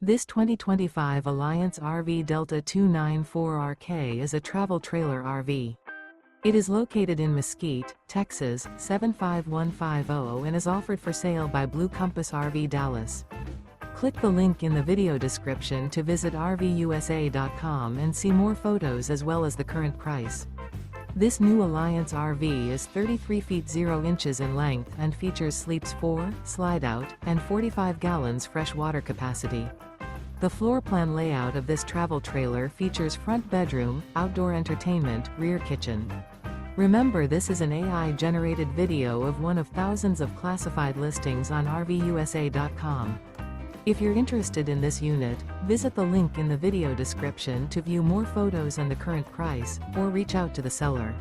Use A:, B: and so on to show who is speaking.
A: This 2025 Alliance RV Delta 294RK is a travel trailer RV. It is located in Mesquite, Texas, 75150 and is offered for sale by Blue Compass RV Dallas. Click the link in the video description to visit RVUSA.com and see more photos as well as the current price. This new Alliance RV is 33 feet 0 inches in length and features sleeps 4, slide-out, and 45 gallons fresh water capacity. The floor plan layout of this travel trailer features front bedroom, outdoor entertainment, rear kitchen. Remember, this is an AI-generated video of one of thousands of classified listings on RVUSA.com. If you're interested in this unit, visit the link in the video description to view more photos and the current price, or reach out to the seller.